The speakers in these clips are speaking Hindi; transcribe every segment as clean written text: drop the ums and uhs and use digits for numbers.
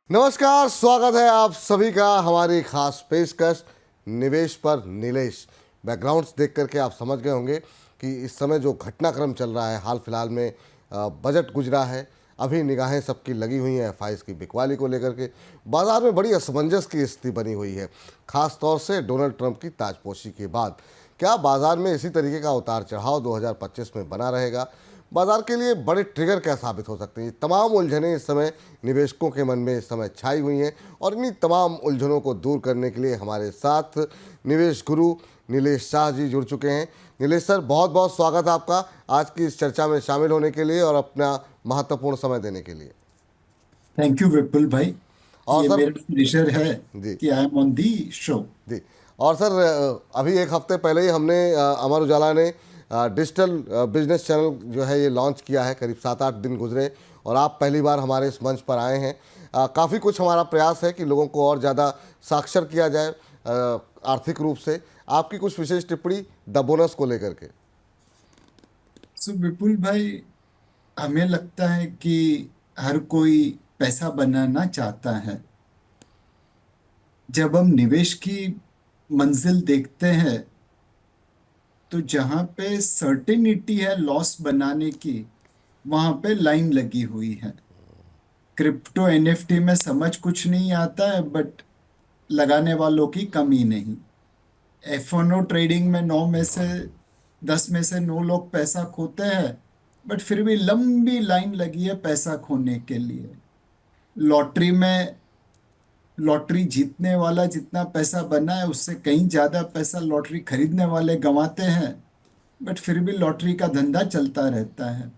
नमस्कार, स्वागत है आप सभी का हमारी खास पेशकश निवेश पर नीलेश। बैकग्राउंड्स देख करके आप समझ गए होंगे कि इस समय जो घटनाक्रम चल रहा है, हाल फिलहाल में बजट गुजरा है। अभी निगाहें सबकी लगी हुई हैं एफआईज की बिकवाली को लेकर के। बाजार में बड़ी असमंजस की स्थिति बनी हुई है, खास तौर से डोनाल्ड ट्रंप की ताजपोशी के बाद। क्या बाजार में इसी तरीके का उतार चढ़ाव 2025 में बना रहेगा? बाजार के लिए बड़े ट्रिगर क्या साबित हो सकते हैं? ये तमाम उलझनें इस समय निवेशकों के मन में इस समय छाई हुई हैं, और इन्हीं तमाम उलझनों को दूर करने के लिए हमारे साथ निवेश गुरु नीलेश शाह जी जुड़ चुके हैं। नीलेश सर, बहुत बहुत स्वागत है आपका आज की इस चर्चा में शामिल होने के लिए और अपना महत्वपूर्ण समय देने के लिए। थैंक यू विपुल भाई। और ये सर मेरा प्लेजर है जी कि I am on the show. जी और सर, अभी एक हफ्ते पहले ही हमने अमर उजाला ने डिजिटल बिजनेस चैनल जो है ये लॉन्च किया है। करीब 7-8 दिन गुजरे और आप पहली बार हमारे इस मंच पर आए हैं। काफ़ी कुछ हमारा प्रयास है कि लोगों को और ज़्यादा साक्षर किया जाए आर्थिक रूप से। आपकी कुछ विशेष टिप्पणी द बोनस को लेकर के। सो विपुल भाई, हमें लगता है कि हर कोई पैसा बनाना चाहता है। जब हम निवेश की मंजिल देखते हैं तो जहां पे सर्टेनिटी है लॉस बनाने की, वहां पे लाइन लगी हुई है। क्रिप्टो एनएफटी में समझ कुछ नहीं आता है, बट लगाने वालों की कमी नहीं। F1O ट्रेडिंग में 9 में से 10 में से 9 लोग पैसा खोते हैं, बट फिर भी लंबी लाइन लगी है पैसा खोने के लिए। लॉटरी में लॉटरी जीतने वाला जितना पैसा बना है उससे कहीं ज्यादा पैसा लॉटरी खरीदने वाले गंवाते हैं, बट फिर भी लॉटरी का धंधा चलता रहता है।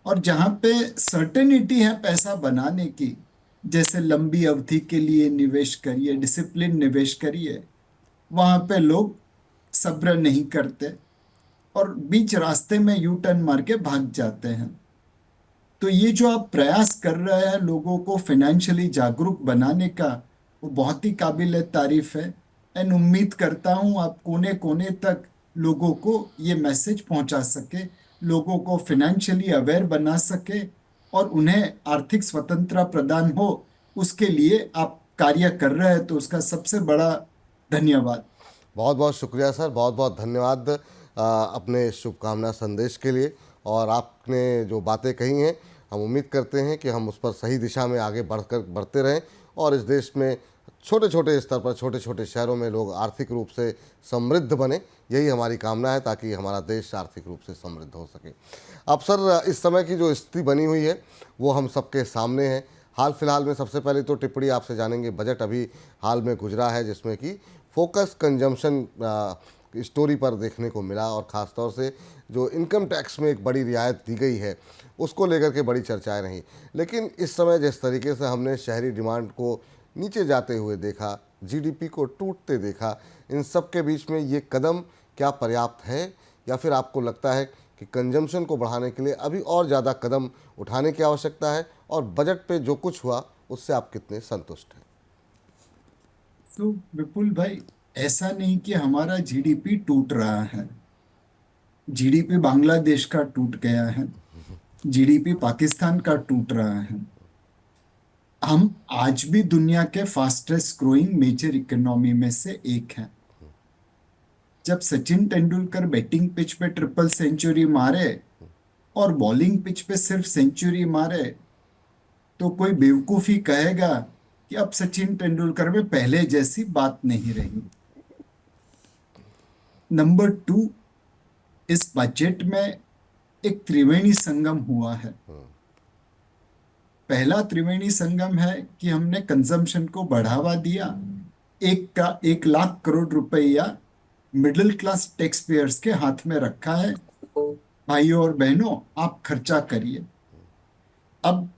और जहां पे सर्टेनिटी है पैसा बनाने की, जैसे लंबी अवधि के लिए निवेश करिए, डिसिप्लिन निवेश करिए, वहां पे लोग सब्र नहीं करते और बीच रास्ते में यू टर्न मार के भाग जाते हैं। तो ये जो आप प्रयास कर रहे हैं लोगों को फाइनेंशियली जागरूक बनाने का, वो बहुत ही काबिल तारीफ है। एंड उम्मीद करता हूँ आप कोने कोने तक लोगों को ये मैसेज पहुंचा सके, लोगों को फाइनेंशियली अवेयर बना सके और उन्हें आर्थिक स्वतंत्रता प्रदान हो। उसके लिए आप कार्य कर रहे हैं, तो उसका सबसे बड़ा धन्यवाद। बहुत बहुत शुक्रिया सर, बहुत बहुत धन्यवाद अपने शुभकामना संदेश के लिए। और आपने जो बातें कही हैं, हम उम्मीद करते हैं कि हम उस पर सही दिशा में आगे बढ़ते रहें और इस देश में छोटे छोटे स्तर पर, छोटे छोटे शहरों में लोग आर्थिक रूप से समृद्ध बने। यही हमारी कामना है, ताकि हमारा देश आर्थिक रूप से समृद्ध हो सके। अब सर, इस समय की जो स्थिति बनी हुई है वो हम सबके सामने है। हाल फिलहाल में सबसे पहले तो टिप्पणी आपसे जानेंगे। बजट अभी हाल में गुजरा है, जिसमें कि फोकस कंजम्पशन स्टोरी पर देखने को मिला, और ख़ास तौर से जो इनकम टैक्स में एक बड़ी रियायत दी गई है उसको लेकर के बड़ी चर्चाएं रहीं। लेकिन इस समय जिस तरीके से हमने शहरी डिमांड को नीचे जाते हुए देखा, जीडीपी को टूटते देखा, इन सब के बीच में ये कदम क्या पर्याप्त है, या फिर आपको लगता है कि कंजम्पशन को बढ़ाने के लिए अभी और ज़्यादा कदम उठाने की आवश्यकता है? और बजट पे जो कुछ हुआ उससे आप कितने संतुष्ट हैं? तो विपुल भाई, ऐसा नहीं कि हमारा जीडीपी टूट रहा है। जीडीपी बांग्लादेश का टूट गया है, जीडीपी पाकिस्तान का टूट रहा है। हम आज भी दुनिया के फास्टेस्ट ग्रोइंग मेजर इकोनॉमी में से एक हैं। जब सचिन तेंदुलकर बैटिंग पिच पे ट्रिपल सेंचुरी मारे और बॉलिंग पिच पे सिर्फ सेंचुरी मारे, तो कोई बेवकूफी कहेगा कि अब सचिन तेंदुलकर में पहले जैसी बात नहीं रही। नंबर 2, इस बजट में एक त्रिवेणी संगम हुआ है। पहला त्रिवेणी संगम है कि हमने कंजम्पशन को बढ़ावा दिया। 1 लाख करोड़ रुपया मिडिल क्लास टैक्स पेयर्स के हाथ में रखा है। भाइयों और बहनों, आप खर्चा करिए। अब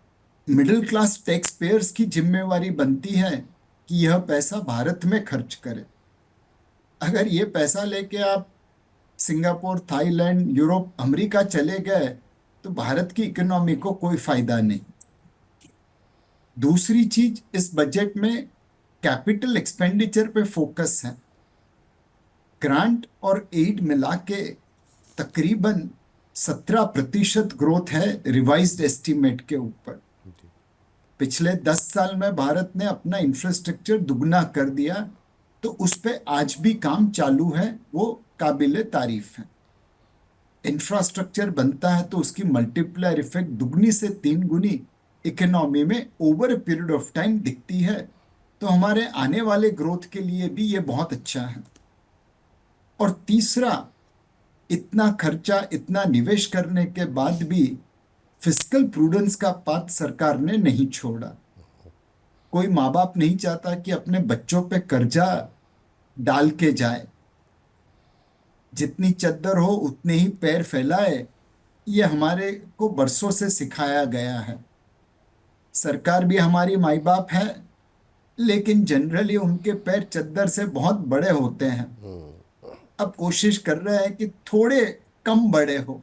मिडिल क्लास टैक्स पेयर्स की जिम्मेवारी बनती है कि यह पैसा भारत में खर्च करे। अगर ये पैसा लेके आप सिंगापुर, थाईलैंड, यूरोप, अमेरिका चले गए, तो भारत की इकोनॉमी को कोई फायदा नहीं। दूसरी चीज, इस बजट में कैपिटल एक्सपेंडिचर पे फोकस है। ग्रांट और एड मिला के तकरीबन 17% ग्रोथ है रिवाइज्ड एस्टीमेट के ऊपर। पिछले 10 साल में भारत ने अपना इंफ्रास्ट्रक्चर दुगना कर दिया, तो उस पे आज भी काम चालू है, वो काबिले तारीफ है। इंफ्रास्ट्रक्चर बनता है तो उसकी मल्टीप्लायर इफेक्ट दुगनी से 3 गुनी इकोनॉमी में over a period of time दिखती है। तो हमारे आने वाले ग्रोथ के लिए भी ये बहुत अच्छा है। और तीसरा, इतना खर्चा, इतना निवेश करने के बाद भी फिस्कल प्रूडेंस का पाथ सरकार ने नहीं छोड़ा। कोई माँ बाप नहीं चाहता कि अपने बच्चों पे कर्जा डाल के जाए। जितनी चद्दर हो उतने ही पैर फैलाए, ये हमारे को बरसों से सिखाया गया है। सरकार भी हमारी माई बाप है, लेकिन जनरली उनके पैर चद्दर से बहुत बड़े होते हैं। अब कोशिश कर रहे हैं कि थोड़े कम बड़े हो।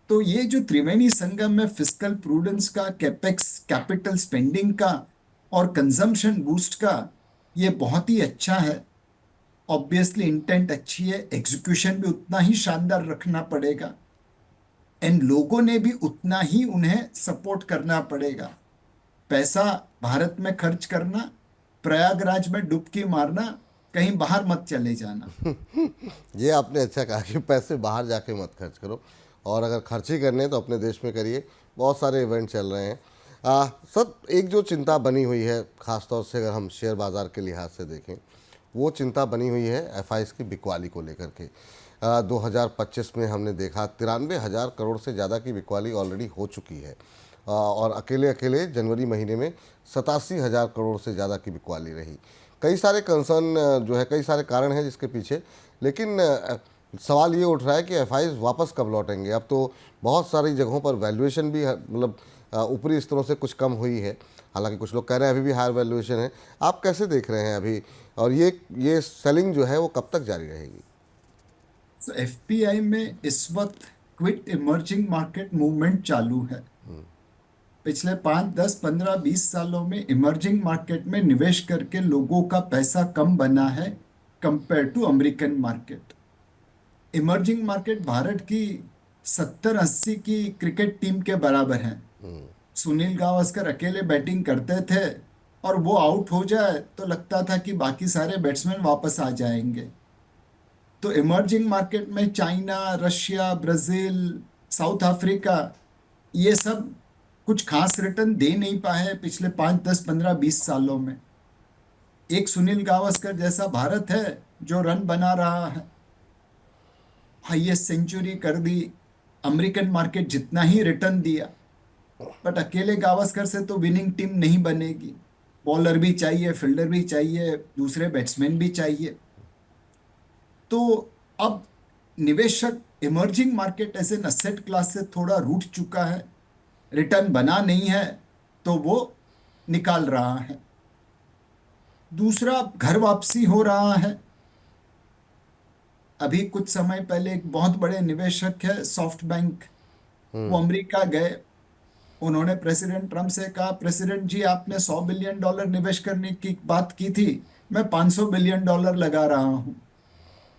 तो ये जो त्रिवेणी संगम में फिस्कल प्रूडेंस का, कैपेक्स कैपिटल स्पेंडिंग का और कंजम्पशन बूस्ट का, ये बहुत ही अच्छा है। ऑब्वियसली इंटेंट अच्छी है, एग्जीक्यूशन भी उतना ही शानदार रखना पड़ेगा, एंड लोगों ने भी उतना ही उन्हें सपोर्ट करना पड़ेगा। पैसा भारत में खर्च करना, प्रयागराज में डुबकी मारना, कहीं बाहर मत चले जाना। ये आपने अच्छा कहा कि पैसे बाहर जाके मत खर्च करो, और अगर खर्च ही करने हैं तो अपने देश में करिए। बहुत सारे इवेंट चल रहे हैं। सब एक जो चिंता बनी हुई है, ख़ासतौर से अगर हम शेयर बाज़ार के लिहाज से देखें, वो चिंता बनी हुई है एफआईज की बिकवाली को लेकर के। 2025 में हमने देखा 93,000 करोड़ से ज़्यादा की बिकवाली ऑलरेडी हो चुकी है, और अकेले अकेले जनवरी महीने में 87,000 करोड़ से ज़्यादा की बिकवाली रही। कई सारे कंसर्न जो है, कई सारे कारण हैं जिसके पीछे, लेकिन सवाल ये उठ रहा है कि एफआईज वापस कब लौटेंगे। अब तो बहुत सारी जगहों पर वैल्यूएशन भी मतलब ऊपरी स्तरों से कुछ कम हुई है, हालांकि कुछ लोग कह रहे हैं अभी भी हायर वैल्यूएशन है। आप कैसे देख रहे हैं अभी, और ये सेलिंग जो है वो कब तक जारी रहेगी? तो एफपीआई में इस वक्त क्विट इमर्जिंग मार्केट मूवमेंट चालू है। पिछले 5, 10, 15, 20 सालों में इमर्जिंग मार्केट में निवेश करके लोगों का पैसा कम बना है compare to American market. Emerging market भारत की 70-80 की क्रिकेट टीम के बराबर है। सुनील गावस्कर अकेले बैटिंग करते थे, और वो आउट हो जाए तो लगता था कि बाकी सारे बैट्समैन वापस आ जाएंगे। तो इमर्जिंग मार्केट में China, Russia, Brazil, south Africa, ये सब कुछ खास रिटर्न दे नहीं पाए पिछले 5, 10, 15, 20 सालों में। एक सुनील गावस्कर जैसा भारत है जो रन बना रहा है, हाईएस्ट सेंचुरी कर दी, अमेरिकन मार्केट जितना ही रिटर्न दिया। बट अकेले गावस्कर से तो विनिंग टीम नहीं बनेगी। बॉलर भी चाहिए, फील्डर भी चाहिए, दूसरे बैट्समैन भी चाहिए। तो अब निवेशक emerging market as an asset class से थोड़ा रूठ चुका है। रिटर्न बना नहीं है तो वो निकाल रहा है। दूसरा, घर वापसी हो रहा है। अभी कुछ समय पहले एक बहुत बड़े निवेशक है सॉफ्ट बैंक, वो अमेरिका गए। उन्होंने प्रेसिडेंट ट्रम्प से कहा, प्रेसिडेंट जी आपने $100 बिलियन निवेश करने की बात की थी, मैं $500 बिलियन लगा रहा हूं।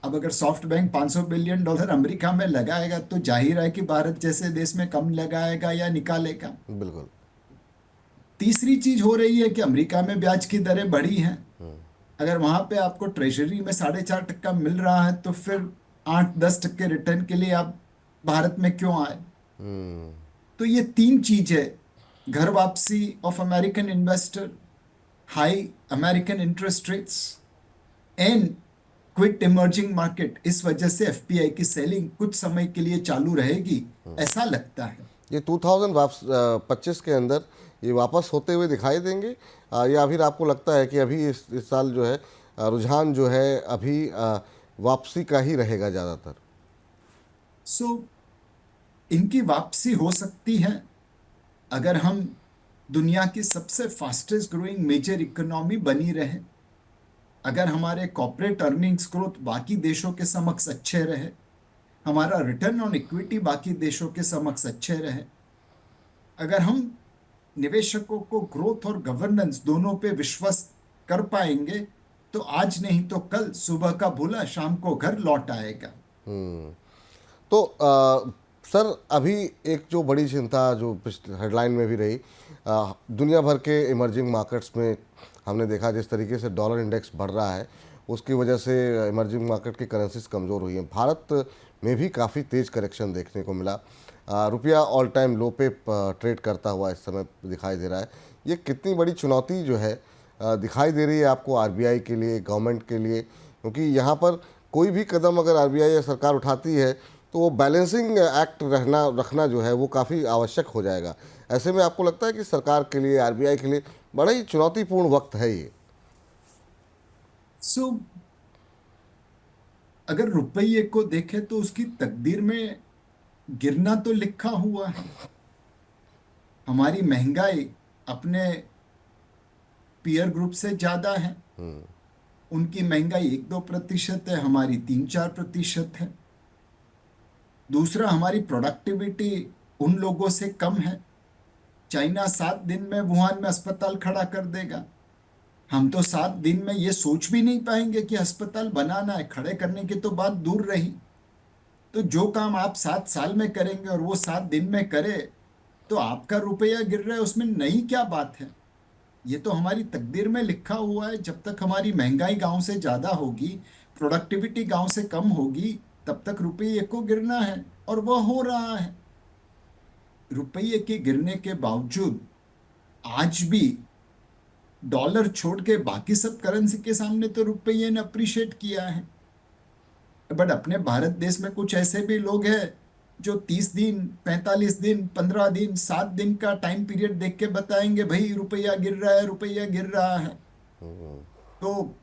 अब अगर सॉफ्ट बैंक $500 बिलियन अमेरिका में लगाएगा तो जाहिर है कि भारत जैसे देश में कम लगाएगा या निकालेगा। बिल्कुल। तीसरी चीज हो रही है कि अमेरिका में ब्याज की दरें बढ़ी हैं। अगर वहां पे आपको ट्रेजरी में 4.5% मिल रहा है, तो फिर 8-10% रिटर्न के लिए आप भारत में क्यों आए? तो ये 3 चीजें, घर वापसी of American investor, high American interest rates, and quit emerging market, इस वजह से एफपीआई की सेलिंग कुछ समय के लिए चालू रहेगी, ऐसा लगता है। ये 2025 के अंदर ये वापस होते हुए दिखाई देंगे, या फिर आपको लगता है कि अभी इस साल जो है रुझान जो है अभी वापसी का ही रहेगा ज़्यादातर? सो इनकी वापसी हो सकती है अगर हम दुनिया की सबसे फास्टेस्ट ग्रोइंग मेजर इकोनॉमी बनी रहे, अगर हमारे कॉर्पोरेट अर्निंग्स ग्रोथ बाकी देशों के समक्ष अच्छे रहे, हमारा रिटर्न ऑन इक्विटी बाकी देशों के समक्ष अच्छे रहे, अगर हम निवेशकों को ग्रोथ और गवर्नेंस दोनों पे विश्वास कर पाएंगे, तो आज नहीं तो कल सुबह का भूला शाम को घर लौट आएगा। तो सर अभी एक जो बड़ी चिंता जो हेडलाइन में भी रही, दुनिया भर के इमर्जिंग मार्केट्स में हमने देखा जिस तरीके से डॉलर इंडेक्स बढ़ रहा है, उसकी वजह से इमर्जिंग मार्केट की करेंसीज कमज़ोर हुई हैं। भारत में भी काफ़ी तेज़ करेक्शन देखने को मिला। रुपया ऑल टाइम लो पे ट्रेड करता हुआ इस समय दिखाई दे रहा है। ये कितनी बड़ी चुनौती जो है दिखाई दे रही है आपको आरबीआई के लिए, गवर्नमेंट के लिए? क्योंकि यहाँ पर कोई भी कदम अगर आरबीआई या सरकार उठाती है तो वो बैलेंसिंग एक्ट रखना जो है वो काफ़ी आवश्यक हो जाएगा। ऐसे में आपको लगता है कि सरकार के लिए, आरबीआई के लिए बड़ा ही चुनौतीपूर्ण वक्त है ये? सो अगर रुपये को देखें तो उसकी तकदीर में गिरना तो लिखा हुआ है। हमारी महंगाई अपने पीयर ग्रुप से ज्यादा है। उनकी महंगाई 1-2% है, हमारी 3-4% है। दूसरा, हमारी प्रोडक्टिविटी उन लोगों से कम है। चाइना 7 दिन में वुहान में अस्पताल खड़ा कर देगा। हम तो 7 दिन में ये सोच भी नहीं पाएंगे कि अस्पताल बनाना है। खड़े करने की तो बात दूर रही। तो जो काम आप 7 साल में करेंगे और वो 7 दिन में करे, तो आपका रुपया गिर रहा है, उसमें नई क्या बात है? ये तो हमारी तकदीर में लिखा हुआ है। जब तक हमारी महंगाई गांव से ज्यादा होगी, प्रोडक्टिविटी गांव से कम होगी, तब तक रुपये को गिरना है, और वह हो रहा है। रुपये के गिरने के बावजूद आज भी डॉलर छोड़ के बाकी सब करेंसी के सामने तो रुपये ने अप्रिशिएट किया है। बट अपने भारत देश में कुछ ऐसे भी लोग हैं जो 30 दिन, 45 दिन, 15 दिन, 7 दिन का टाइम पीरियड देख के बताएंगे भाई रुपया गिर रहा है, रुपया गिर रहा है। तो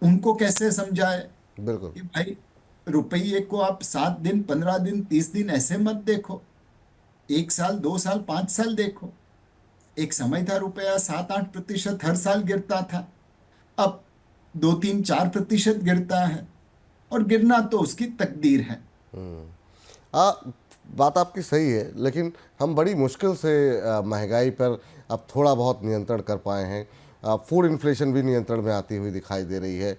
उनको कैसे समझाए बिल्कुल। कि भाई रुपये को आप 7 दिन, 15 दिन, 30 दिन ऐसे मत देखो। 1 साल, 2 साल, 5 साल देखो। एक समय था रुपया 7-8% हर साल गिरता था। अब 2-3-4% गिरता है, और गिरना तो उसकी तकदीर है। आ, बात आपकी सही है, लेकिन हम बड़ी मुश्किल से महंगाई पर अब थोड़ा बहुत नियंत्रण कर पाए हैं। फूड इन्फ्लेशन भी नियंत्रण में आती हुई दिखाई दे रही है।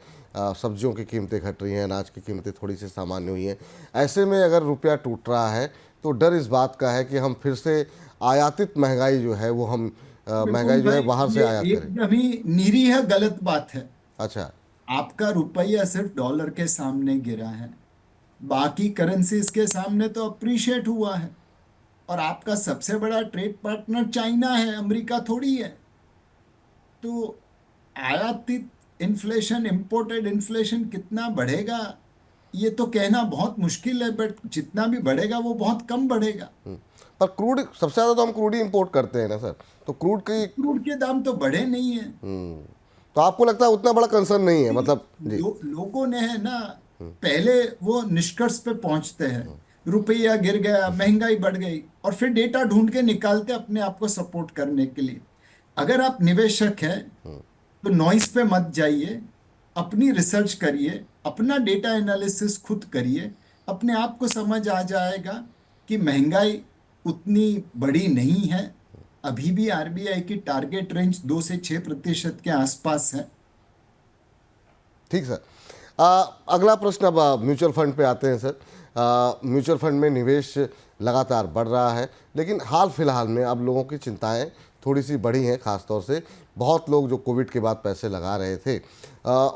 सब्जियों की कीमतें घट रही हैं, अनाज की कीमतें थोड़ी सी सामान्य हुई हैं। ऐसे में अगर रुपया टूट रहा है तो डर इस बात का है कि हम फिर से आयातित महंगाई जो है वो हम महंगाई बिल्कुल जो है भाई, बाहर से ये आयात करें। एकदम ही निरीह गलत बात है। अच्छा। आपका रुपया सिर्फ डॉलर के सामने गिरा है, बाकी करेंसीज के सामने तो अप्रिशिएट हुआ है। और आपका सबसे बड़ा ट्रेड पार्टनर चाइना है, अमेरिका थोड़ी है। तो आयातित इन्फ्लेशन, इंपोर्टेड इन्फ्लेशन कितना बढ़ेगा ये तो कहना बहुत मुश्किल है, बट जितना भी बढ़ेगा वो बहुत कम बढ़ेगा। पर क्रूड सबसे ज़्यादा तो हम क्रूड ही इंपोर्ट करते हैं ना सर, तो क्रूड की। क्रूड के दाम तो बढ़े नहीं है। तो आपको लगता है उतना बड़ा कंसर्न नहीं है, मतलब जी। लोगों ने है ना, पहले वो निष्कर्ष पे पहुंचते हैं रुपया गिर गया, महंगाई बढ़ गई, और फिर डेटा ढूंढ के निकालते अपने आप को सपोर्ट करने के लिए। अगर आप निवेशक हैं तो नॉइस पे मत जाइए, अपनी रिसर्च करिए, अपना डेटा एनालिसिस खुद करिए। अपने आप को समझ आ जाएगा कि महंगाई उतनी बड़ी नहीं है। अभी भी आरबीआई की टारगेट रेंज 2 से 6% के आसपास है। ठीक सर। अगला प्रश्न अब म्यूचुअल फंड पे आते हैं सर। म्यूचुअल फंड में निवेश लगातार बढ़ रहा है, लेकिन हाल फिलहाल में अब लोगों की चिंताएं थोड़ी सी बढ़ी हैं। खासतौर से बहुत लोग जो कोविड के बाद पैसे लगा रहे थे,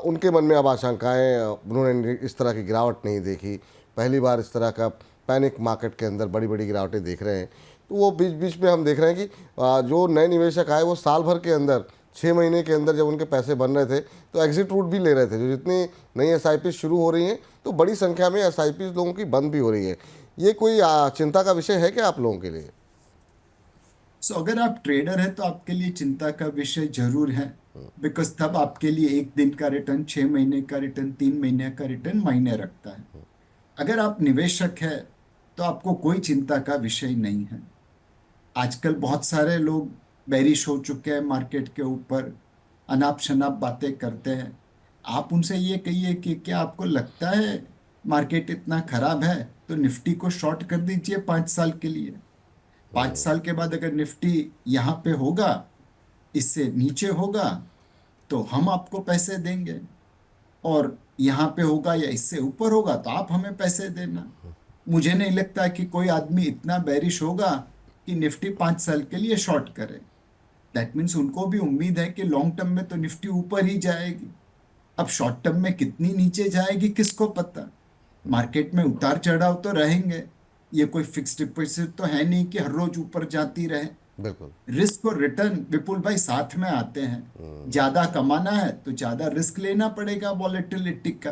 उनके मन में अब आशंकाएं, उन्होंने इस तरह की गिरावट नहीं देखी। पहली बार इस तरह का पैनिक मार्केट के अंदर बड़ी बड़ी गिरावटें देख रहे हैं। तो वो बीच बीच में हम देख रहे हैं कि जो नए निवेशक आए वो साल भर के अंदर, 6 महीने के अंदर जब उनके पैसे बन रहे थे तो एग्जिट रूट भी ले रहे थे। जो जितनी नई एसआईपी शुरू हो रही हैं तो बड़ी संख्या में एसआईपी लोगों की बंद भी हो रही है। ये कोई चिंता का विषय है क्या आप लोगों के लिए? अगर आप ट्रेडर हैं तो आपके लिए चिंता का विषय जरूर है। बिकॉज तब आपके लिए 1 दिन का रिटर्न, 6 महीने का रिटर्न, 3 महीने का रिटर्न मायने रखता है। अगर आप निवेशक हैं तो आपको कोई चिंता का विषय नहीं है। आजकल बहुत सारे लोग बेरिश हो चुके हैं मार्केट के ऊपर, अनाप शनाप बातें करते हैं। आप उनसे ये कहिए कि क्या आपको लगता है मार्केट इतना खराब है, तो निफ्टी को शॉर्ट कर दीजिए 5 साल के लिए। 5 साल के बाद अगर निफ्टी यहाँ पे होगा, इससे नीचे होगा, तो हम आपको पैसे देंगे, और यहाँ पे होगा या इससे ऊपर होगा तो आप हमें पैसे देना। मुझे नहीं लगता कि कोई आदमी इतना बेरिश होगा कि निफ्टी 5 साल के लिए शॉर्ट करे। दैट मीन्स उनको भी उम्मीद है कि लॉन्ग टर्म में तो निफ्टी ऊपर ही जाएगी। अब शॉर्ट टर्म में कितनी नीचे जाएगी किसको पता। मार्केट में उतार चढ़ाव तो रहेंगे। ये कोई फिक्स्ड डिपॉजिट तो है नहीं कि हर रोज ऊपर जाती रहे। बिल्कुल। रिस्क और रिटर्न विपुल भाई साथ में आते हैं। ज्यादा कमाना है तो ज्यादा रिस्क लेना पड़ेगा वॉलेटिलिटी का।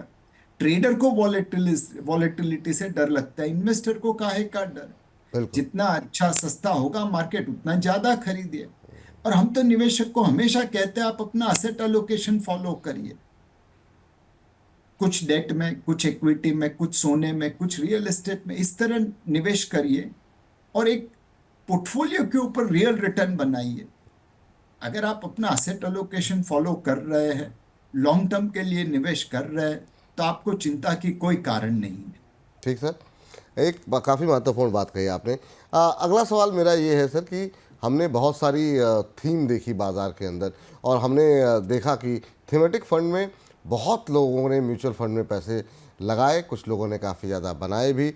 ट्रेडर को वॉलेटिलिटी से डर लगता है, इन्वेस्टर को काहे का डर। बिल्कुल। जितना अच्छा सस्ता होगा मार्केट उतना ज्यादा खरीदिए। और हम तो निवेशक को हमेशा कहते हैं आप अपना असेट एलोकेशन फॉलो करिए। कुछ डेट में, कुछ इक्विटी में, कुछ सोने में, कुछ रियल एस्टेट में, इस तरह निवेश करिए और एक पोर्टफोलियो के ऊपर रियल रिटर्न बनाइए। अगर आप अपना असेट एलोकेशन फॉलो कर रहे हैं, लॉन्ग टर्म के लिए निवेश कर रहे हैं, तो आपको चिंता की कोई कारण नहीं है। ठीक सर, एक काफ़ी महत्वपूर्ण बात कही आपने। अगला सवाल मेरा ये है सर कि हमने बहुत सारी थीम देखी बाज़ार के अंदर, और हमने देखा कि थीमेटिक फंड में बहुत लोगों ने म्यूचुअल फंड में पैसे लगाए, कुछ लोगों ने काफ़ी ज़्यादा बनाए भी।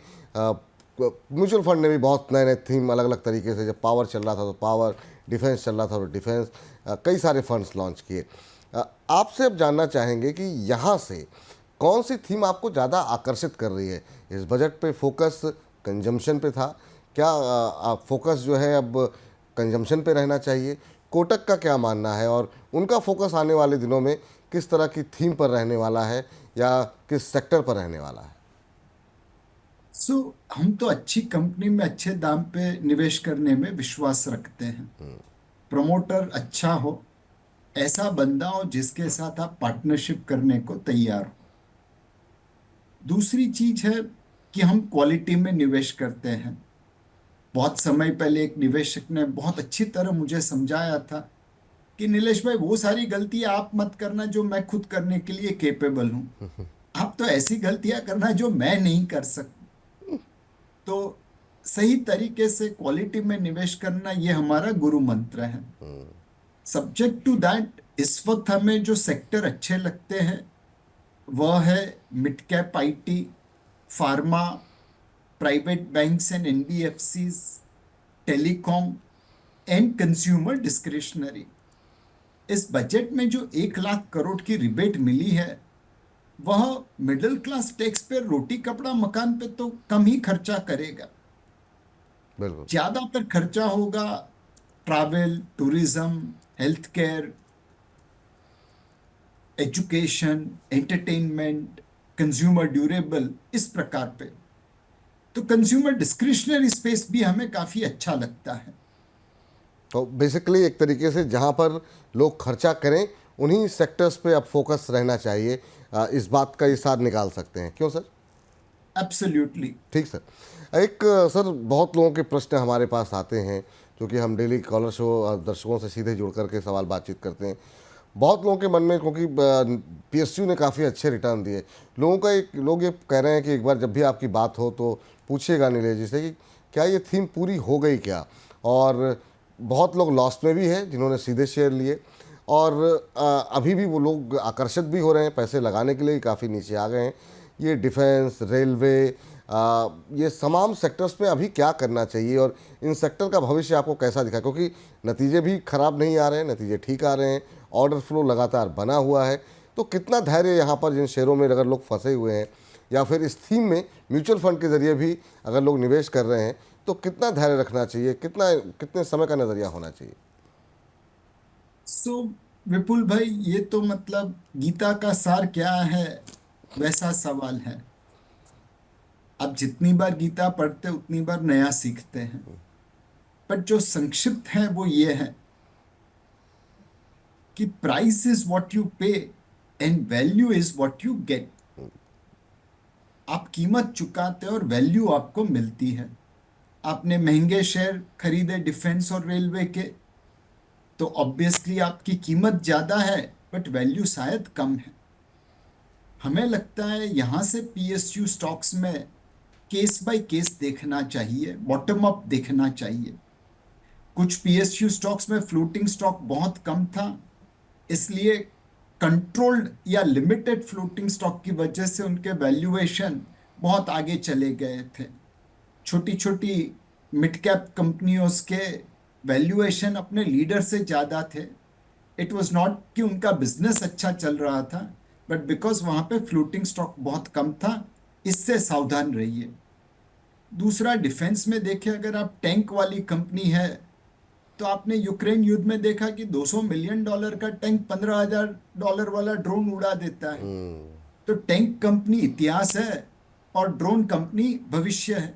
म्यूचुअल फंड ने भी बहुत नए नए थीम अलग अलग तरीके से, जब पावर चल रहा था तो पावर, डिफेंस चल रहा था तो डिफेंस, कई सारे फंड्स लॉन्च किए। आपसे अब जानना चाहेंगे कि यहाँ से कौन सी थीम आपको ज़्यादा आकर्षित कर रही है। इस बजट पे फोकस कंजम्पशन पे था क्या? आप फोकस जो है अब कंजम्पशन पे रहना चाहिए? कोटक का क्या मानना है, और उनका फोकस आने वाले दिनों में किस तरह की थीम पर रहने वाला है या किस सेक्टर पर रहने वाला है? सो हम तो अच्छी कंपनी में अच्छे दाम पे निवेश करने में विश्वास रखते हैं। प्रमोटर अच्छा हो, ऐसा बंदा हो जिसके साथ आप पार्टनरशिप करने को तैयार हो। दूसरी चीज है कि हम क्वालिटी में निवेश करते हैं। बहुत समय पहले एक निवेशक ने बहुत अच्छी तरह मुझे समझाया था कि नीलेश भाई वो सारी गलतियां आप मत करना जो मैं खुद करने के लिए केपेबल हूं। आप तो ऐसी गलतियां करना जो मैं नहीं कर सकता। तो सही तरीके से क्वालिटी में निवेश करना ये हमारा गुरु मंत्र है। सब्जेक्ट टू दैट इस वक्त हमें जो सेक्टर अच्छे लगते हैं वह है mid cap IT, pharma, private banks and NBFCs, telecom and consumer discretionary. इस बजट में जो 1 लाख करोड़ की रिबेट मिली है वह मिडिल क्लास टैक्स पे रोटी कपड़ा मकान पे तो कम ही खर्चा करेगा। बिल्कुल। ज्यादातर खर्चा होगा travel, tourism, health care, education, entertainment, consumer durable, इस प्रकार पे। तो कंज्यूमर डिस्क्रिशनरी स्पेस भी हमें काफी अच्छा लगता है। तो बेसिकली एक तरीके से जहाँ पर लोग खर्चा करें उन्हीं सेक्टर्स पे अब फोकस रहना चाहिए, इस बात का इसार निकाल सकते हैं, क्यों सर? एब्सोल्युटली। ठीक सर। एक सर, बहुत लोगों के प्रश्न हमारे पास आते हैं, क्योंकि हम डेली कॉलर शो दर्शकों से सीधे जुड़ करके सवाल बातचीत करते हैं। बहुत लोगों के मन में, क्योंकि पीएसयू ने काफ़ी अच्छे रिटर्न दिए, लोग ये कह रहे हैं कि एक बार जब भी आपकी बात हो तो पूछिएगा नीलेश जी से कि क्या ये थीम पूरी हो गई क्या। और बहुत लोग लॉस में भी हैं जिन्होंने सीधे शेयर लिए, और अभी भी वो लोग आकर्षित भी हो रहे हैं, पैसे लगाने के लिए काफ़ी नीचे आ गए हैं। ये डिफेंस, रेलवे, ये तमाम सेक्टर्स में अभी क्या करना चाहिए, और इन सेक्टर का भविष्य आपको कैसा दिखा? क्योंकि नतीजे भी खराब नहीं आ रहे हैं, नतीजे ठीक आ रहे हैं, ऑर्डर फ्लो लगातार बना हुआ है। तो कितना धैर्य यहाँ पर जिन शेयरों में अगर लोग फंसे हुए हैं, या फिर इस थीम में म्यूचुअल फंड के ज़रिए भी अगर लोग निवेश कर रहे हैं, तो कितना धैर्य रखना चाहिए, कितने समय का नज़रिया होना चाहिए? सो विपुल भाई, ये तो मतलब गीता का सार क्या है वैसा सवाल है। आप जितनी बार गीता पढ़ते उतनी बार नया सीखते हैं। पर जो संक्षिप्त है वो ये है कि प्राइस इज व्हाट यू पे and value is what you get. आप कीमत चुकाते हैं और वैल्यू आपको मिलती है। आपने महंगे शेयर खरीदे डिफेंस और रेलवे के, तो ऑब्वियसली आपकी कीमत ज्यादा है बट वैल्यू शायद कम है। हमें लगता है यहां से पीएसयू स्टॉक्स में केस बाय केस देखना चाहिए, बॉटम अप देखना चाहिए। कुछ पीएसयू स्टॉक्स में फ्लोटिंग स्टॉक बहुत कम था, इसलिए कंट्रोल्ड या लिमिटेड फ्लोटिंग स्टॉक की वजह से उनके वैल्यूएशन बहुत आगे चले गए थे। छोटी छोटी मिड कैप कंपनियों के वैल्यूएशन अपने लीडर से ज्यादा थे। इट वाज नॉट कि उनका बिजनेस अच्छा चल रहा था, बट बिकॉज वहां पे फ्लोटिंग स्टॉक बहुत कम था। इससे सावधान रहिए। दूसरा, डिफेंस में देखें, अगर आप टैंक वाली कंपनी है, तो आपने यूक्रेन युद्ध में देखा कि $200 मिलियन का टैंक $15,000 वाला ड्रोन उड़ा देता है। तो टैंक कंपनी इतिहास है और ड्रोन कंपनी भविष्य है।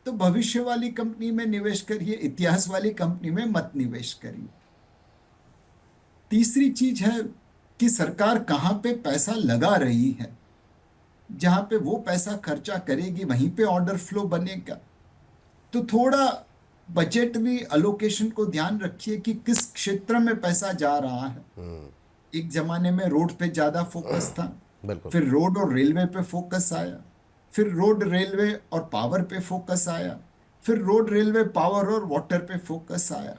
तो भविष्य वाली कंपनी में निवेश करिए, इतिहास वाली कंपनी में मत निवेश करिए। तीसरी चीज है कि सरकार कहाँ पे पैसा लगा रही है। जहां पे वो पैसा खर्चा करेगी वहीं पे ऑर्डर फ्लो बनेगा। तो थोड़ा बजटरी अलोकेशन को ध्यान रखिए कि किस क्षेत्र में पैसा जा रहा है। एक जमाने में रोड पे ज्यादा फोकस था, बिल्कुल। फिर रोड और रेलवे पे फोकस आया, फिर रोड रेलवे और पावर पे फोकस आया, फिर रोड रेलवे पावर और वाटर पे फोकस आया।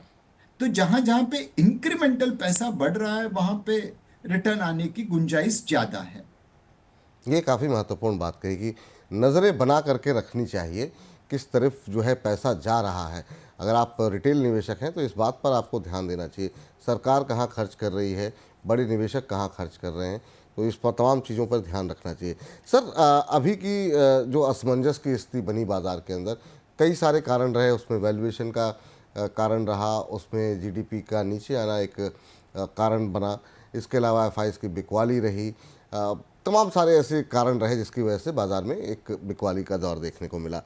तो जहां जहां पे इंक्रीमेंटल पैसा बढ़ रहा है वहां पे रिटर्न आने की गुंजाइश ज्यादा है। ये काफ़ी महत्वपूर्ण बात कही कि नज़रें बना करके रखनी चाहिए किस तरफ जो है पैसा जा रहा है। अगर आप रिटेल निवेशक हैं तो इस बात पर आपको ध्यान देना चाहिए, सरकार कहाँ खर्च कर रही है, बड़े निवेशक कहाँ खर्च कर रहे हैं, तो इस पर तमाम चीज़ों पर ध्यान रखना चाहिए। सर, अभी की जो असमंजस की स्थिति बनी बाज़ार के अंदर, कई सारे कारण रहे, उसमें वैल्यूएशन का कारण रहा, उसमें जीडीपी का नीचे आना एक कारण बना, इसके अलावा एफआईज की बिकवाली रही, तमाम सारे ऐसे कारण रहे जिसकी वजह से बाज़ार में एक बिकवाली का दौर देखने को मिला।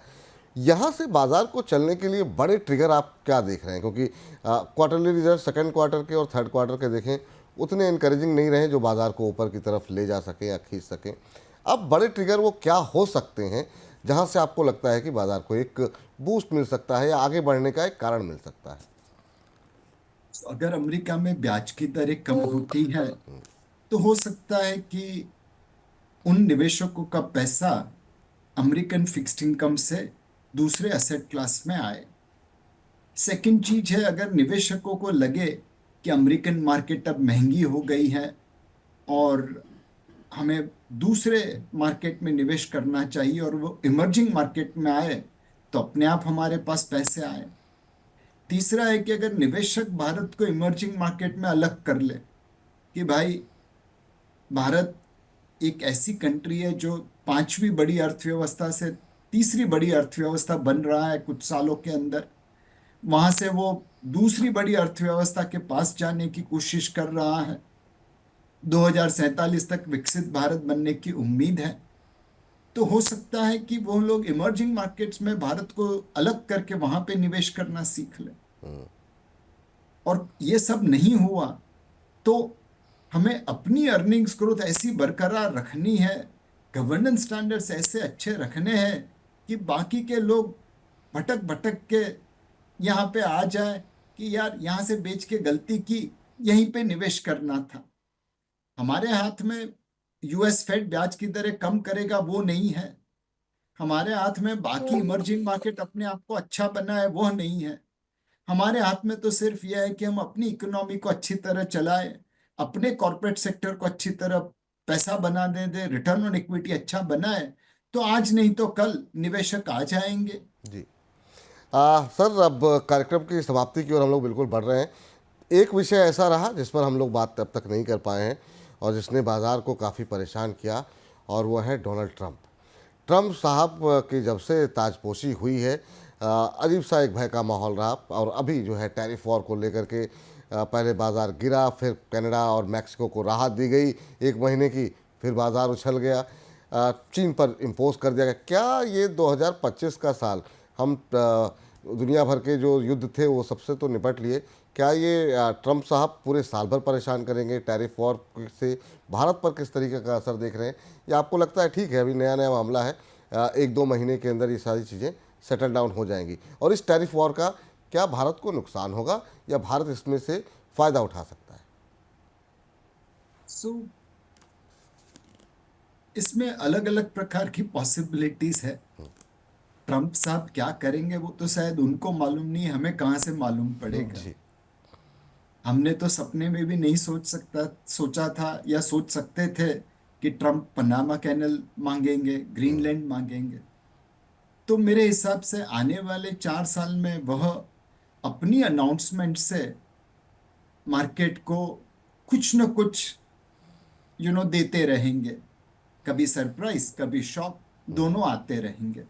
यहाँ से बाज़ार को चलने के लिए बड़े ट्रिगर आप क्या देख रहे हैं? क्योंकि क्वार्टरली रिजल्ट सेकंड क्वार्टर के और थर्ड क्वार्टर के देखें, उतने इनकरेजिंग नहीं रहे जो बाज़ार को ऊपर की तरफ ले जा सकें या खींच सकें। अब बड़े ट्रिगर वो क्या हो सकते हैं जहाँ से आपको लगता है कि बाज़ार को एक बूस्ट मिल सकता है या आगे बढ़ने का एक कारण मिल सकता है? अगर अमेरिका में ब्याज की दरें कम होती है तो हो सकता है कि उन निवेशकों का पैसा अमेरिकन फिक्स्ड इनकम से दूसरे असेट क्लास में आए। सेकंड चीज है, अगर निवेशकों को लगे कि अमेरिकन मार्केट अब महंगी हो गई है और हमें दूसरे मार्केट में निवेश करना चाहिए और वो इमर्जिंग मार्केट में आए, तो अपने आप हमारे पास पैसे आए। तीसरा है कि अगर निवेशक भारत को इमर्जिंग मार्केट में अलग कर ले कि भाई भारत एक ऐसी कंट्री है जो पांचवी बड़ी अर्थव्यवस्था से तीसरी बड़ी अर्थव्यवस्था बन रहा है कुछ सालों के अंदर, वहां से वो दूसरी बड़ी अर्थव्यवस्था के पास जाने की कोशिश कर रहा है, 2047 तक विकसित भारत बनने की उम्मीद है। तो हो सकता है कि वो लोग इमर्जिंग मार्केट्स में भारत को अलग करके वहां पे निवेश करना सीख लें। और ये सब नहीं हुआ तो हमें अपनी अर्निंग्स ग्रोथ ऐसी बरकरार रखनी है, गवर्नेंस स्टैंडर्ड्स ऐसे अच्छे रखने हैं कि बाकी के लोग भटक भटक के यहाँ पे आ जाए कि यार यहाँ से बेच के गलती की, यहीं पे निवेश करना था। हमारे हाथ में यूएस फेड ब्याज की दरें कम करेगा वो नहीं है, हमारे हाथ में बाकी इमर्जिंग मार्केट अपने आप को अच्छा बनाए वो नहीं है। हमारे हाथ में तो सिर्फ यह है कि हम अपनी इकोनॉमी को अच्छी तरह चलाएं, अपने कॉरपोरेट सेक्टर को अच्छी तरह पैसा बना दे रिटर्न ऑन इक्विटी अच्छा बनाए, तो आज नहीं तो कल निवेशक आ जाएंगे। जी। सर, अब कार्यक्रम की समाप्ति की ओर हम लोग बिल्कुल बढ़ रहे हैं। एक विषय ऐसा रहा जिस पर हम लोग बात अब तक नहीं कर पाए हैं और जिसने बाज़ार को काफ़ी परेशान किया, और वो है डोनाल्ड ट्रंप। ट्रंप साहब की जब से ताजपोशी हुई है, अजीब सा एक भय का माहौल रहा, और अभी जो है टैरिफ वॉर को लेकर के पहले बाज़ार गिरा, फिर कनाडा और मैक्सिको को राहत दी गई 1 महीने की, फिर बाज़ार उछल गया, चीन पर इम्पोज कर दिया गया। क्या ये 2025 का साल, हम दुनिया भर के जो युद्ध थे वो सबसे तो निपट लिए, क्या ये ट्रंप साहब पूरे साल भर परेशान करेंगे? टैरिफ वॉर से भारत पर किस तरीके का असर देख रहे हैं? या आपको लगता है ठीक है अभी नया नया मामला है, 1-2 महीने के अंदर ये सारी चीज़ें सेटल डाउन हो जाएंगी? और इस टैरिफ वॉर का क्या भारत को नुकसान होगा या भारत इसमें से फ़ायदा उठा सकता है? सो इसमें अलग अलग प्रकार की पॉसिबिलिटीज है। ट्रंप साहब क्या करेंगे वो तो शायद उनको मालूम नहीं, हमें कहाँ से मालूम पड़ेगा। जी। हमने तो सपने में भी नहीं सोचा था या सोच सकते थे कि ट्रंप पनामा कैनल मांगेंगे, ग्रीनलैंड मांगेंगे। तो मेरे हिसाब से आने वाले 4 साल में वह अपनी अनाउंसमेंट से मार्केट को कुछ न कुछ देते रहेंगे। कभी सरप्राइज, कभी शॉक, दोनों आते रहेंगे।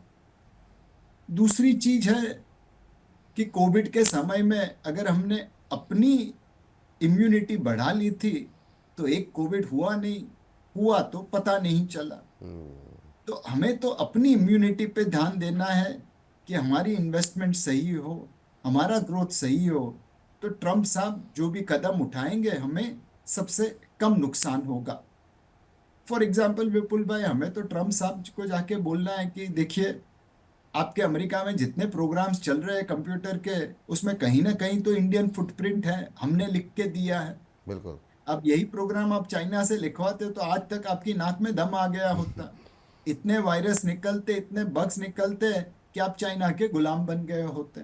दूसरी चीज है कि कोविड के समय में अगर हमने अपनी इम्यूनिटी बढ़ा ली थी तो एक कोविड हुआ नहीं, हुआ तो पता नहीं चला। तो हमें तो अपनी इम्यूनिटी पे ध्यान देना है कि हमारी इन्वेस्टमेंट सही हो, हमारा ग्रोथ सही हो। तो ट्रम्प साहब जो भी कदम उठाएंगे हमें सबसे कम नुकसान होगा। फॉर एग्जाम्पल विपुल भाई, हमें तो ट्रम्प साहब को जाके बोलना है कि देखिए, आपके अमेरिका में जितने प्रोग्राम्स चल रहे हैं कंप्यूटर के, उसमें कहीं ना कहीं तो इंडियन फुटप्रिंट है, हमने लिख के दिया है। बिल्कुल। अब यही प्रोग्राम आप चाइना से लिखवाते तो आज तक आपकी नाक में दम आ गया होता। इतने वायरस निकलते, इतने बग्स निकलते कि आप चाइना के गुलाम बन गए होते।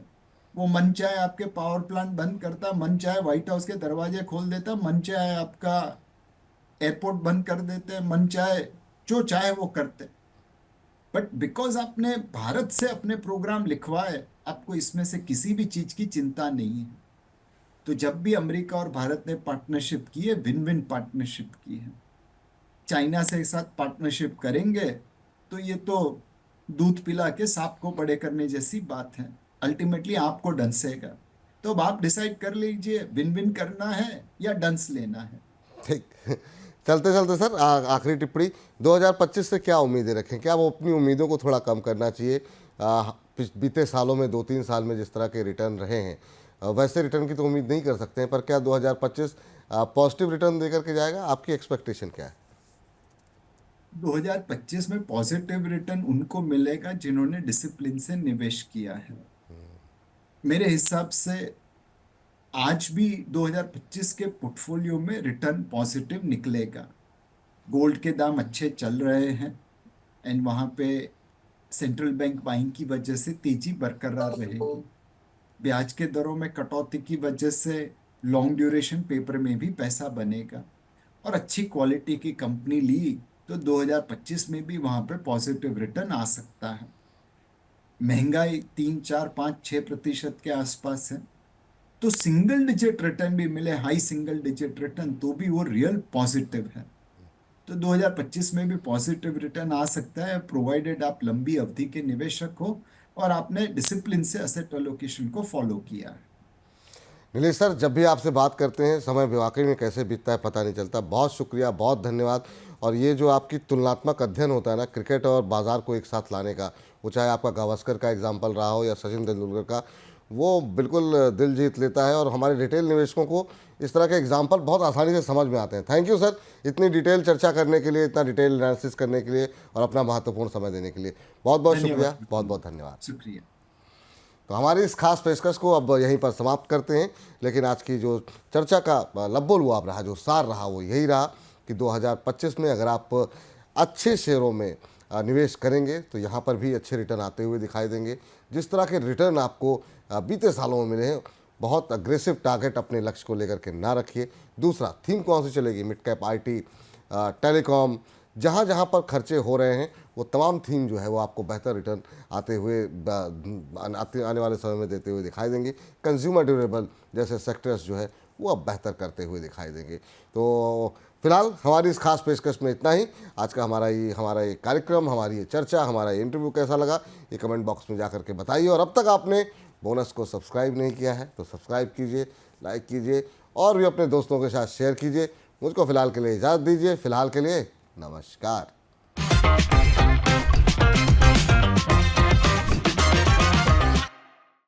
वो मन चाहे आपके पावर प्लांट बंद करता, मन चाहे व्हाइट हाउस के दरवाजे खोल देता, मन चाहे आपका एयरपोर्ट बंद कर देते, मन चाहे जो चाहे वो करते। बट बिकॉज आपने भारत से अपने प्रोग्राम लिखवाए, आपको इसमें से किसी भी चीज की चिंता नहीं है। तो जब भी अमेरिका और भारत ने पार्टनरशिप की है, विन विन पार्टनरशिप की है। चाइना से साथ पार्टनरशिप करेंगे तो ये तो दूध पिला के सांप को बड़े करने जैसी बात है। अल्टीमेटली आपको डंसेगा। तो अब आप डिसाइड कर लीजिए, विन विन करना है या डंस लेना है। ठीक। चलते चलते सर, आखिरी टिप्पणी, 2025 से क्या उम्मीदें रखें? क्या वो अपनी उम्मीदों को थोड़ा कम करना चाहिए? बीते सालों में 2-3 साल में जिस तरह के रिटर्न रहे हैं, वैसे रिटर्न की तो उम्मीद नहीं कर सकते हैं, पर क्या 2025 पॉजिटिव रिटर्न देकर के जाएगा? आपकी एक्सपेक्टेशन क्या है? 2025 में पॉजिटिव रिटर्न उनको मिलेगा जिन्होंने डिसिप्लिन से निवेश किया है। मेरे हिसाब से आज भी 2025 के पोर्टफोलियो में रिटर्न पॉजिटिव निकलेगा। गोल्ड के दाम अच्छे चल रहे हैं एंड वहाँ पे सेंट्रल बैंक बाइंग की वजह से तेजी बरकरार रहेगी। ब्याज के दरों में कटौती की वजह से लॉन्ग ड्यूरेशन पेपर में भी पैसा बनेगा और अच्छी क्वालिटी की कंपनी ली तो 2025 में भी वहाँ पे पॉजिटिव रिटर्न आ सकता है। महंगाई 3, 4, 5, 6% के आसपास है, तो सिंगल डिजिट रिटर्न भी मिले, हाई सिंगल डिजिट रिटर्न, तो भी वो रियल पॉजिटिव है। तो 2025 में भी पॉजिटिव रिटर्न आ सकता है, प्रोवाइडेड आप लंबी अवधि के निवेशक हो और आपने डिसिप्लिन से एसेट एलोकेशन को फॉलो किया है। नीलेश सर, जब भी आपसे बात करते हैं समय वाकई में कैसे बीतता है पता नहीं चलता। बहुत शुक्रिया, बहुत धन्यवाद। और ये जो आपकी तुलनात्मक अध्ययन होता है ना, क्रिकेट और बाज़ार को एक साथ लाने का, वो चाहे आपका गावस्कर का एग्जाम्पल रहा हो या सचिन तेंदुलकर का, वो बिल्कुल दिल जीत लेता है और हमारे रिटेल निवेशकों को इस तरह के एग्जाम्पल बहुत आसानी से समझ में आते हैं। थैंक यू सर, इतनी डिटेल चर्चा करने के लिए, इतना डिटेल एनालिसिस करने के लिए और अपना महत्वपूर्ण समय देने के लिए बहुत बहुत शुक्रिया, धन्यवाद। बहुत बहुत धन्यवाद। शुक्रिया। तो हमारी इस खास पेशकश को अब यहीं पर समाप्त करते हैं। लेकिन आज की जो चर्चा का लब्बो-लुआब रहा, जो सार रहा, वो यही रहा कि 2025 में अगर आप अच्छे शेयरों में निवेश करेंगे तो यहाँ पर भी अच्छे रिटर्न आते हुए दिखाई देंगे। जिस तरह के रिटर्न आपको बीते सालों में मिले हैं, बहुत अग्रेसिव टारगेट अपने लक्ष्य को लेकर के ना रखिए। दूसरा, थीम कौन सी चलेगी? मिड कैप, आईटी, टेलीकॉम, जहाँ जहाँ पर खर्चे हो रहे हैं वो तमाम थीम जो है वो आपको बेहतर रिटर्न आते हुए आने वाले समय में देते हुए दिखाई देंगे। कंज्यूमर ड्यूरेबल जैसे सेक्टर्स जो है वो अब बेहतर करते हुए दिखाई देंगे। तो फिलहाल हमारी इस खास पेशकश में इतना ही। आज का हमारा ये कार्यक्रम, हमारी ये चर्चा, हमारा ये इंटरव्यू कैसा लगा, ये कमेंट बॉक्स में जा करके बताइए। और अब तक आपने बोनस को सब्सक्राइब नहीं किया है तो सब्सक्राइब कीजिए, लाइक कीजिए और भी अपने दोस्तों के साथ शेयर कीजिए। मुझको फिलहाल के लिए इजाज़त दीजिए। फिलहाल के लिए नमस्कार।